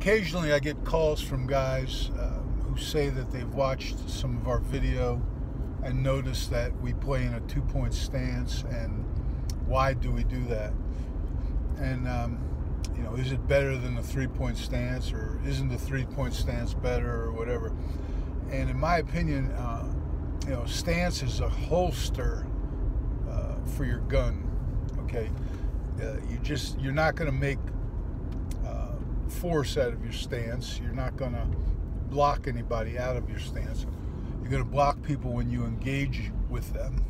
occasionally I get calls from guys who say that they've watched some of our video and noticed that we play in a 2-point stance, and why do we do that? And is it better than the 3-point stance, or isn't the 3-point stance better, or whatever? And in my opinion, stance is a holster for your gun. Okay, you're not going to make force out of your stance. You're not going to block anybody out of your stance. You're going to block people when you engage with them.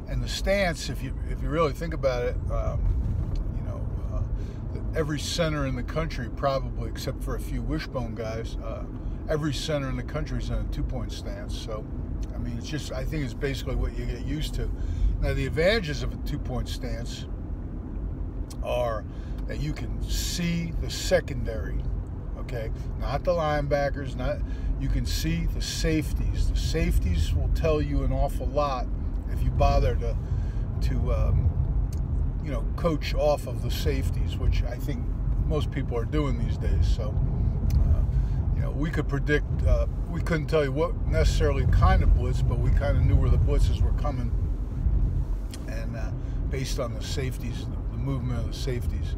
And the stance, if you really think about it, every center in the country, probably except for a few wishbone guys, every center in the country is in a 2-point stance. So, I think it's basically what you get used to. Now, the advantages of a 2-point stance are that you can see the secondary, okay? Not the linebackers, you can see the safeties. The safeties will tell you an awful lot if you bother to coach off of the safeties, which I think most people are doing these days. So, we could predict, we couldn't tell you what necessarily kind of blitz, but we kind of knew where the blitzes were coming, and based on the safeties, the movement of the safeties.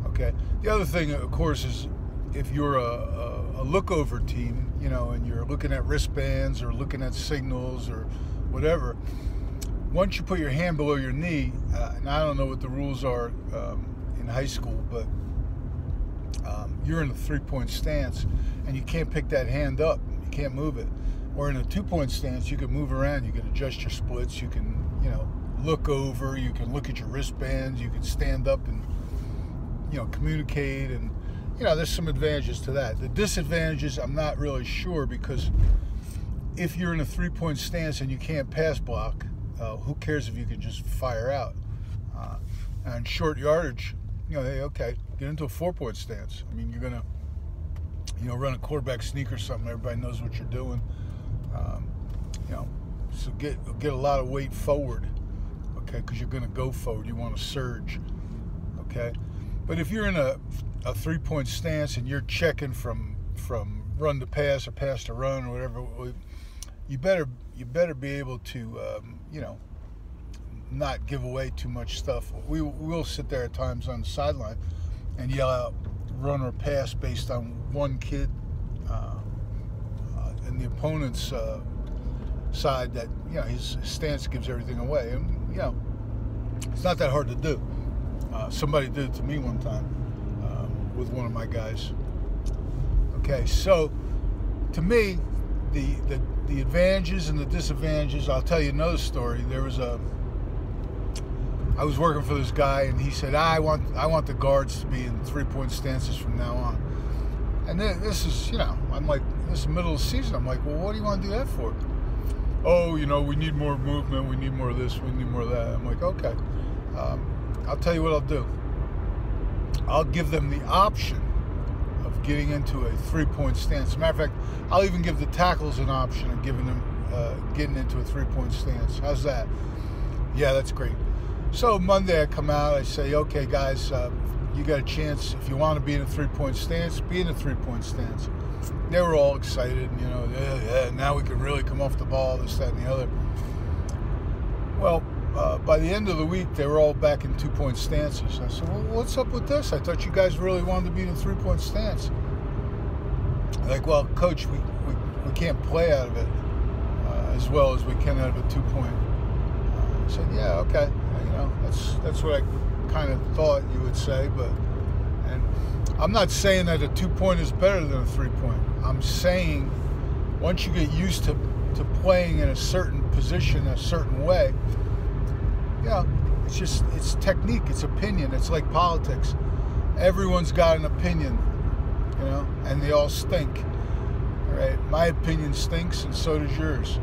Okay. The other thing, of course, is if you're a look-over team, and you're looking at wristbands or looking at signals or whatever, once you put your hand below your knee, and I don't know what the rules are in high school, but you're in a 3-point stance, and you can't pick that hand up. You can't move it. Or in a 2-point stance, you can move around. You can adjust your splits. You can, look over. You can look at your wristbands. You can stand up and, communicate. And, there's some advantages to that. The disadvantages, I'm not really sure, because if you're in a 3-point stance and you can't pass block, who cares if you can just fire out? And short yardage, hey, okay, get into a 4-point stance. You're going to, run a quarterback sneak or something. Everybody knows what you're doing. So get a lot of weight forward, okay, because you're going to go forward. You want to surge, okay? But if you're in a 3-point stance and you're checking from run to pass or pass to run or whatever, you better be able to, not give away too much stuff. We'll sit there at times on the sideline and yell out run or pass based on one kid in the opponent's side that, his stance gives everything away. And, it's not that hard to do. Somebody did it to me one time with one of my guys. Okay, so to me, the advantages and the disadvantages, I'll tell you another story. I was working for this guy, and he said, I want the guards to be in 3-point stances from now on. And then this is, I'm like, this is the middle of the season. I'm like, well, what do you want to do that for? Oh, we need more movement. We need more of this. We need more of that. I'm like, okay. I'll tell you what I'll do. I'll give them the option of getting into a 3-point stance. As a matter of fact, I'll even give the tackles an option of giving them getting into a 3-point stance. How's that? Yeah, that's great. So Monday I come out, I say, okay, guys, you got a chance. If you want to be in a 3-point stance, be in a 3-point stance. They were all excited, yeah, now we can really come off the ball, this, that, and the other. Well, by the end of the week, they were all back in 2-point stances. I said, well, what's up with this? I thought you guys really wanted to be in a 3-point stance. Like, well, Coach, we can't play out of it as well as we can out of a 2-point. I said, yeah, okay. That's what I kind of thought you would say, and I'm not saying that a 2-point is better than a 3-point. I'm saying once you get used to playing in a certain position, a certain way, it's technique, it's opinion. It's like politics. Everyone's got an opinion, and they all stink. All right, my opinion stinks, and so does yours.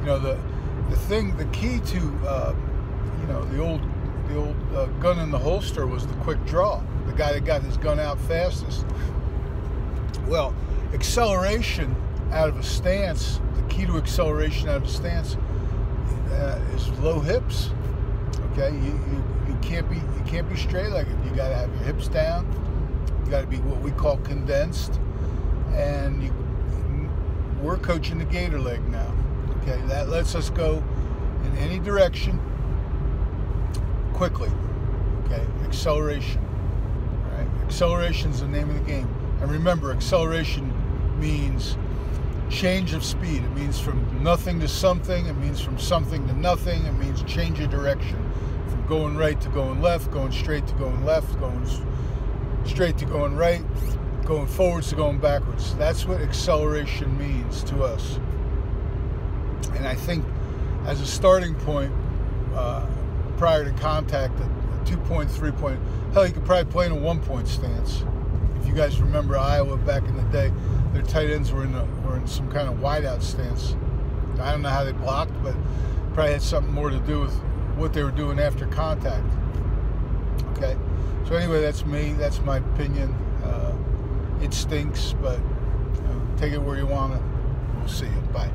The key to the old gun in the holster was the quick draw. The guy that got his gun out fastest. Well, acceleration out of a stance. The key to acceleration out of a stance is low hips. Okay, you can't be straight-legged. You got to have your hips down. got to be what we call condensed. And we're coaching the gator leg now. Okay, that lets us go in any direction quickly. Okay, acceleration. All right, acceleration is the name of the game. And remember, acceleration means change of speed. It means from nothing to something. It means from something to nothing. It means change of direction. From going right to going left, going straight to going left, going straight to going right, going forwards to going backwards. That's what acceleration means to us. And I think as a starting point, prior to contact, a 2-point, 3-point, hell, you could probably play in a 1-point stance. If you guys remember Iowa back in the day, their tight ends were in some kind of wideout stance. I don't know how they blocked, but probably had something more to do with what they were doing after contact. Okay, so anyway, that's me. That's my opinion. It stinks, but take it where you want to. We'll see you. Bye.